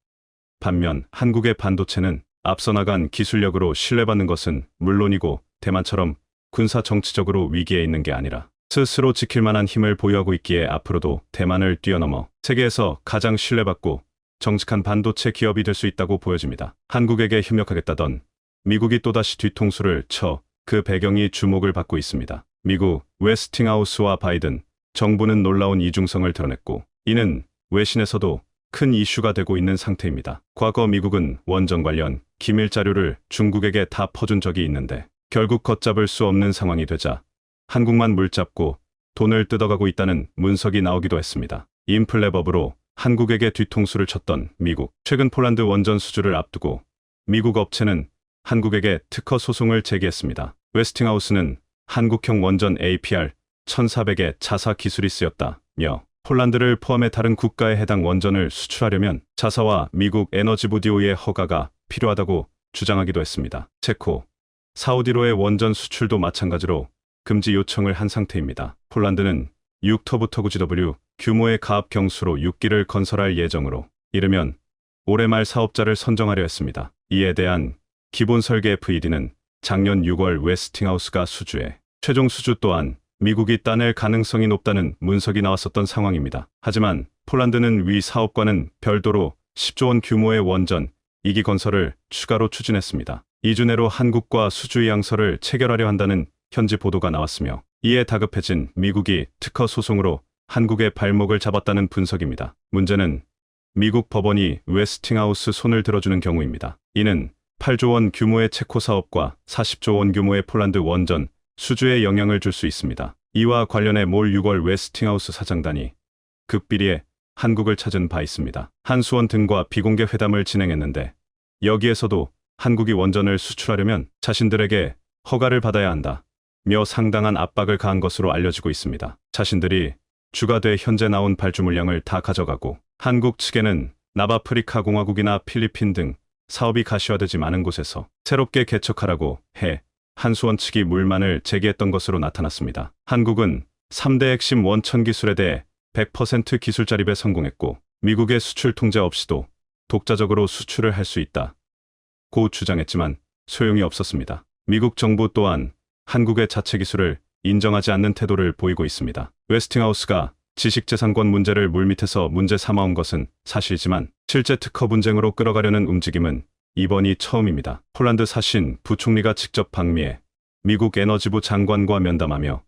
반면 한국의 반도체는 앞서 나간 기술력으로 신뢰받는 것은 물론이고 대만처럼 군사 정치적으로 위기에 있는 게 아니라 스스로 지킬 만한 힘을 보유하고 있기에 앞으로도 대만을 뛰어넘어 세계에서 가장 신뢰받고 정직한 반도체 기업이 될 수 있다고 보여집니다. 한국에게 협력하겠다던 미국이 또다시 뒤통수를 쳐 그 배경이 주목을 받고 있습니다. 미국 웨스팅하우스와 바이든 정부는 놀라운 이중성을 드러냈고 이는 외신에서도 큰 이슈가 되고 있는 상태입니다. 과거 미국은 원전 관련 기밀 자료를 중국에게 다 퍼준 적이 있는데 결국 걷잡을 수 없는 상황이 되자 한국만 물잡고 돈을 뜯어가고 있다는 문석이 나오기도 했습니다. 인플레법으로 한국에게 뒤통수를 쳤던 미국. 최근 폴란드 원전 수주를 앞두고 미국 업체는 한국에게 특허 소송을 제기했습니다. 웨스팅하우스는 한국형 원전 APR 1400의 자사 기술이 쓰였다며 폴란드를 포함해 다른 국가에 해당 원전을 수출하려면 자사와 미국 에너지부 DOE의 허가가 필요하다고 주장하기도 했습니다. 체코, 사우디로의 원전 수출도 마찬가지로 금지 요청을 한 상태입니다. 폴란드는 6터부터 9GW 규모의 가압 경수로 6기를 건설할 예정으로 이르면 올해 말 사업자를 선정하려 했습니다. 이에 대한 기본 설계 FED는 작년 6월 웨스팅하우스가 수주해 최종 수주 또한 미국이 따낼 가능성이 높다는 문석이 나왔었던 상황입니다. 하지만 폴란드는 위 사업과는 별도로 10조 원 규모의 원전 2기 건설을 추가로 추진했습니다. 2주 내로 한국과 수주 양서를 체결하려 한다는 현지 보도가 나왔으며 이에 다급해진 미국이 특허 소송으로 한국의 발목을 잡았다는 분석입니다. 문제는 미국 법원이 웨스팅하우스 손을 들어주는 경우입니다. 이는 8조 원 규모의 체코 사업과 40조 원 규모의 폴란드 원전 수주에 영향을 줄 수 있습니다. 이와 관련해 올 6월 웨스팅하우스 사장단이 극비리에 한국을 찾은 바 있습니다. 한수원 등과 비공개 회담을 진행했는데 여기에서도 한국이 원전을 수출하려면 자신들에게 허가를 받아야 한다 며 상당한 압박을 가한 것으로 알려지고 있습니다. 자신들이 주가 돼 현재 나온 발주 물량을 다 가져가고 한국 측에는 남아프리카 공화국이나 필리핀 등 사업이 가시화되지 않은 곳에서 새롭게 개척하라고 해 한수원 측이 물만을 제기했던 것으로 나타났습니다. 한국은 3대 핵심 원천 기술에 대해 100% 기술 자립에 성공했고 미국의 수출 통제 없이도 독자적으로 수출을 할 수 있다 고 주장했지만 소용이 없었습니다. 미국 정부 또한 한국의 자체 기술을 인정하지 않는 태도를 보이고 있습니다. 웨스팅하우스가 지식재산권 문제를 물밑에서 문제 삼아온 것은 사실이지만 실제 특허 분쟁으로 끌어가려는 움직임은 이번이 처음입니다. 폴란드 사신 부총리가 직접 방미해 미국 에너지부 장관과 면담하며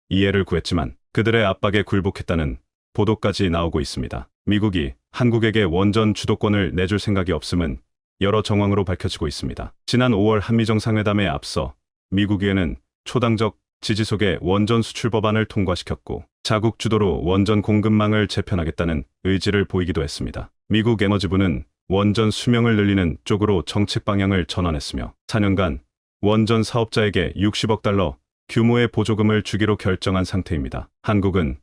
이해를 구했지만 그들의 압박에 굴복했다는 보도까지 나오고 있습니다. 미국이 한국에게 원전 주도권을 내줄 생각이 없음은 여러 정황으로 밝혀지고 있습니다. 지난 5월 한미정상회담에 앞서 미국 의회는 초당적 지지 속에 원전 수출 법안을 통과시켰고 자국 주도로 원전 공급망을 재편하겠다는 의지를 보이기도 했습니다. 미국 에너지부는 원전 수명을 늘리는 쪽으로 정책 방향을 전환했으며 4년간 원전 사업자에게 60억 달러 규모의 보조금을 주기로 결정한 상태입니다. 한국은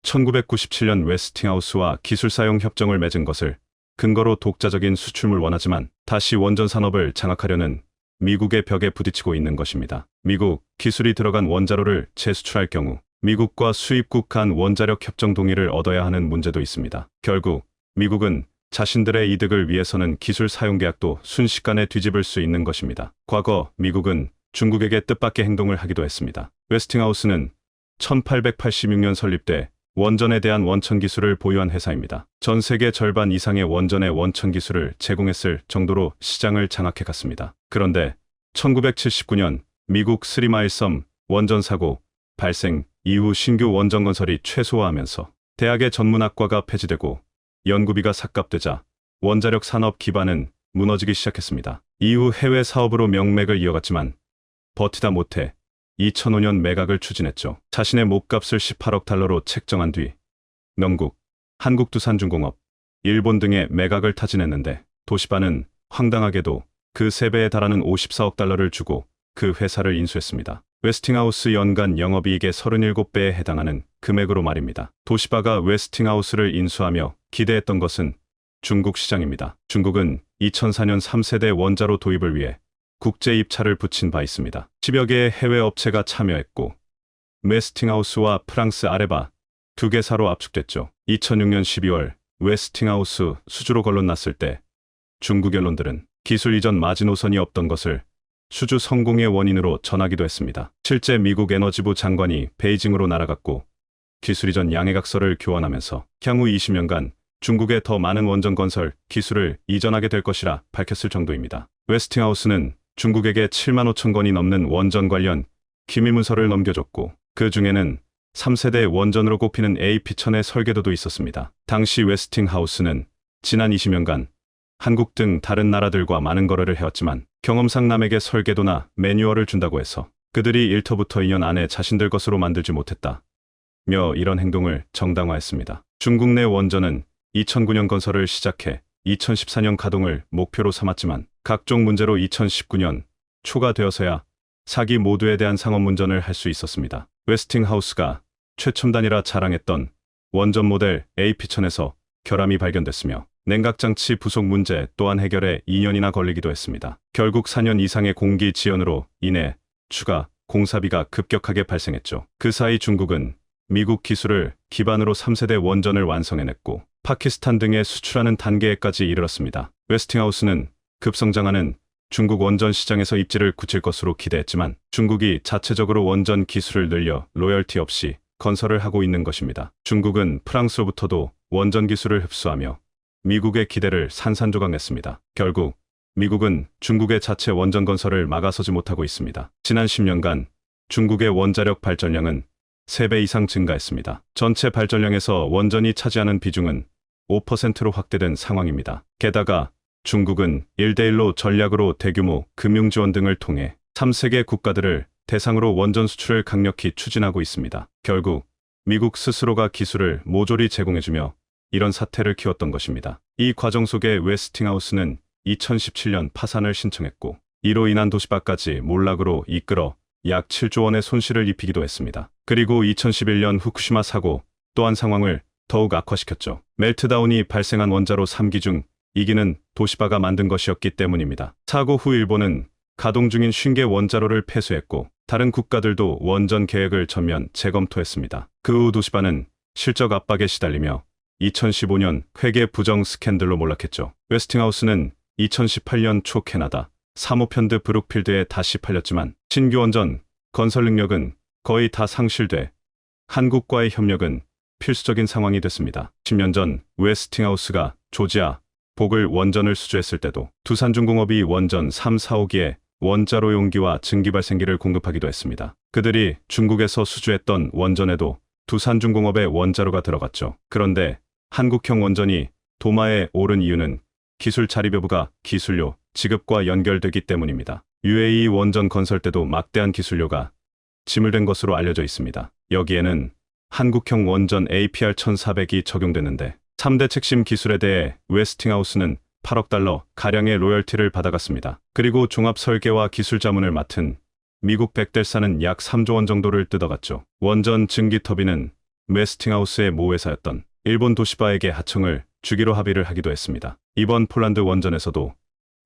1997년 웨스팅하우스와 기술 사용 협정을 맺은 것을 근거로 독자적인 수출을 원하지만 다시 원전 산업을 장악하려는 미국의 벽에 부딪히고 있는 것입니다. 미국 기술이 들어간 원자로를 재수출할 경우 미국과 수입국 간 원자력 협정 동의를 얻어야 하는 문제도 있습니다. 결국 미국은 자신들의 이득을 위해서는 기술 사용 계약도 순식간에 뒤집을 수 있는 것입니다. 과거 미국은 중국에게 뜻밖의 행동을 하기도 했습니다. 웨스팅하우스는 1886년 설립돼 원전에 대한 원천 기술을 보유한 회사입니다. 전 세계 절반 이상의 원전의 원천 기술을 제공했을 정도로 시장을 장악해 갔습니다. 그런데 1979년 미국 스리마일섬 원전 사고 발생 이후 신규 원전 건설이 최소화하면서 대학의 전문학과가 폐지되고 연구비가 삭감되자 원자력 산업 기반은 무너지기 시작했습니다. 이후 해외 사업으로 명맥을 이어갔지만 버티다 못해 2005년 매각을 추진했죠. 자신의 몸값을 18억 달러로 책정한 뒤 영국, 한국두산중공업, 일본 등의 매각을 타진했는데 도시바는 황당하게도 그 3배에 달하는 54억 달러를 주고 그 회사를 인수했습니다. 웨스팅하우스 연간 영업이익의 37배에 해당하는 금액으로 말입니다. 도시바가 웨스팅하우스를 인수하며 기대했던 것은 중국 시장입니다. 중국은 2004년 3세대 원자로 도입을 위해 국제 입찰을 붙인 바 있습니다. 10여 개의 해외 업체가 참여했고 웨스팅하우스와 프랑스 아레바 두 개사로 압축됐죠. 2006년 12월 웨스팅하우스 수주로 거론났을 때 중국 언론들은 기술 이전 마지노선이 없던 것을 수주 성공의 원인으로 전하기도 했습니다. 실제 미국 에너지부 장관이 베이징으로 날아갔고 기술 이전 양해각서를 교환하면서 향후 20년간 중국에 더 많은 원전 건설 기술을 이전하게 될 것이라 밝혔을 정도입니다. 웨스팅하우스는 중국에게 7만 5천 건이 넘는 원전 관련 기밀문서를 넘겨줬고 그 중에는 3세대 원전으로 꼽히는 AP1000의 설계도도 있었습니다. 당시 웨스팅하우스는 지난 20년간 한국 등 다른 나라들과 많은 거래를 해왔지만 경험상 남에게 설계도나 매뉴얼을 준다고 해서 그들이 1터부터 2년 안에 자신들 것으로 만들지 못했다. 며 이런 행동을 정당화했습니다. 중국 내 원전은 2009년 건설을 시작해 2014년 가동을 목표로 삼았지만 각종 문제로 2019년 초가 되어서야 사기 모두에 대한 상업운전을 할 수 있었습니다. 웨스팅하우스가 최첨단이라 자랑했던 원전 모델 AP1000에서 결함이 발견됐으며 냉각장치 부속 문제 또한 해결에 2년이나 걸리기도 했습니다. 결국 4년 이상의 공기 지연으로 인해 추가 공사비가 급격하게 발생했죠. 그 사이 중국은 미국 기술을 기반으로 3세대 원전을 완성해냈고 파키스탄 등에 수출하는 단계에까지 이르렀습니다. 웨스팅하우스는 급성장하는 중국 원전 시장에서 입지를 굳힐 것으로 기대했지만 중국이 자체적으로 원전 기술을 늘려 로열티 없이 건설을 하고 있는 것입니다. 중국은 프랑스로부터도 원전 기술을 흡수하며 미국의 기대를 산산조각냈습니다. 결국 미국은 중국의 자체 원전 건설을 막아서지 못하고 있습니다. 지난 10년간 중국의 원자력 발전량은 3배 이상 증가했습니다. 전체 발전량에서 원전이 차지하는 비중은 5%로 확대된 상황입니다. 게다가 중국은 1대1로 전략으로 대규모 금융지원 등을 통해 3세계 국가들을 대상으로 원전 수출을 강력히 추진하고 있습니다. 결국 미국 스스로가 기술을 모조리 제공해주며 이런 사태를 키웠던 것입니다. 이 과정 속에 웨스팅하우스는 2017년 파산을 신청했고 이로 인한 도시바까지 몰락으로 이끌어 약 7조 원의 손실을 입히기도 했습니다. 그리고 2011년 후쿠시마 사고 또한 상황을 더욱 악화시켰죠. 멜트다운이 발생한 원자로 3기 중 2기는 도시바가 만든 것이었기 때문입니다. 사고 후 일본은 가동 중인 50개 원자로를 폐쇄했고 다른 국가들도 원전 계획을 전면 재검토했습니다. 그 후 도시바는 실적 압박에 시달리며 2015년 회계 부정 스캔들로 몰락했죠. 웨스팅하우스는 2018년 초 캐나다 사모펀드 브룩필드에 다시 팔렸지만 신규 원전 건설 능력은 거의 다 상실돼 한국과의 협력은 필수적인 상황이 됐습니다. 10년 전 웨스팅하우스가 조지아, 복을 원전을 수주했을 때도 두산중공업이 원전 3, 4, 5기에 원자로 용기와 증기 발생기를 공급하기도 했습니다. 그들이 중국에서 수주했던 원전에도 두산중공업의 원자로가 들어갔죠. 그런데 한국형 원전이 도마에 오른 이유는 기술 자립 여부가 기술료 지급과 연결되기 때문입니다. UAE 원전 건설 때도 막대한 기술료가 지물된 것으로 알려져 있습니다. 여기에는 한국형 원전 APR1400이 적용되는데 3대 핵심 기술에 대해 웨스팅하우스는 8억 달러 가량의 로열티를 받아갔습니다. 그리고 종합 설계와 기술 자문을 맡은 미국 백델사는 약 3조 원 정도를 뜯어갔죠. 원전 증기 터빈은 웨스팅하우스의 모회사였던 일본 도시바에게 하청을 주기로 합의를 하기도 했습니다. 이번 폴란드 원전에서도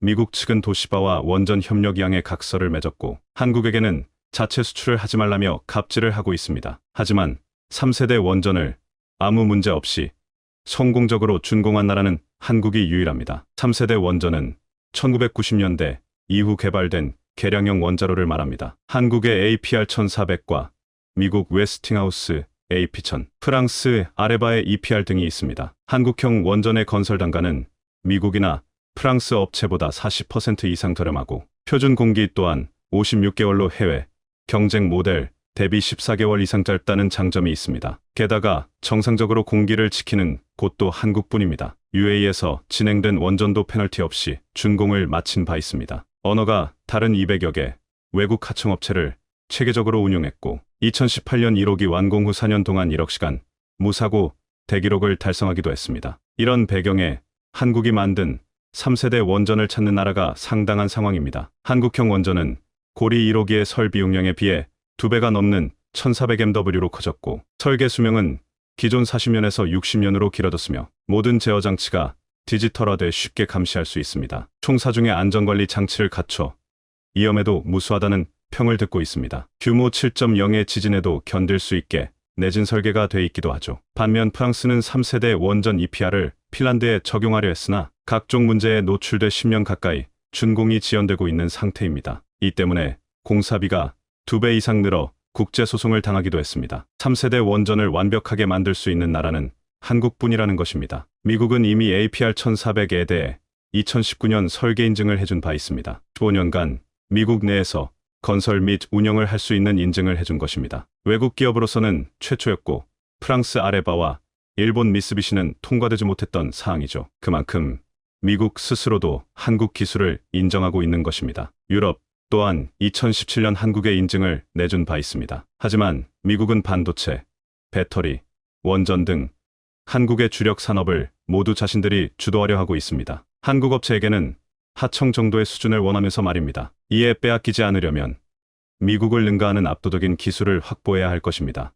미국 측은 도시바와 원전 협력양의 각서를 맺었고 한국에게는 자체 수출을 하지 말라며 갑질을 하고 있습니다. 하지만 3세대 원전을 아무 문제 없이 성공적으로 준공한 나라는 한국이 유일합니다. 3세대 원전은 1990년대 이후 개발된 개량형 원자로를 말합니다. 한국의 APR-1400과 미국 웨스팅하우스 AP-1000, 프랑스 아레바의 EPR 등이 있습니다. 한국형 원전의 건설 단가는 미국이나 프랑스 업체보다 40% 이상 저렴하고 표준 공기 또한 56개월로 해외 경쟁 모델 대비 14개월 이상 짧다는 장점이 있습니다. 게다가 정상적으로 공기를 지키는 곳도 한국뿐입니다. UAE에서 진행된 원전도 페널티 없이 준공을 마친 바 있습니다. 언어가 다른 200여 개 외국 하청업체를 체계적으로 운용했고 2018년 1호기 완공 후 4년 동안 1억 시간 무사고 대기록을 달성하기도 했습니다. 이런 배경에 한국이 만든 3세대 원전을 찾는 나라가 상당한 상황입니다. 한국형 원전은 고리 1호기의 설비 용량에 비해 2배가 넘는 1400MW로 커졌고 설계 수명은 기존 40년에서 60년으로 길어졌으며 모든 제어 장치가 디지털화돼 쉽게 감시할 수 있습니다. 총 4중의 안전관리 장치를 갖춰 위험에도 무수하다는 평을 듣고 있습니다. 규모 7.0의 지진에도 견딜 수 있게 내진 설계가 돼 있기도 하죠. 반면 프랑스는 3세대 원전 EPR을 핀란드에 적용하려 했으나 각종 문제에 노출돼 10년 가까이 준공이 지연되고 있는 상태입니다. 이 때문에 공사비가 2배 이상 늘어 국제소송을 당하기도 했습니다. 3세대 원전을 완벽하게 만들 수 있는 나라는 한국뿐이라는 것입니다. 미국은 이미 APR-1400에 대해 2019년 설계 인증을 해준 바 있습니다. 15년간 미국 내에서 건설 및 운영을 할 수 있는 인증을 해준 것입니다. 외국 기업으로서는 최초였고 프랑스 아레바와 일본 미쓰비시는 통과되지 못했던 사항이죠. 그만큼 미국 스스로도 한국 기술을 인정하고 있는 것입니다. 유럽 또한 2017년 한국의 인증을 내준 바 있습니다. 하지만 미국은 반도체, 배터리, 원전 등 한국의 주력 산업을 모두 자신들이 주도하려 하고 있습니다. 한국 업체에게는 하청 정도의 수준을 원하면서 말입니다. 이에 빼앗기지 않으려면 미국을 능가하는 압도적인 기술을 확보해야 할 것입니다.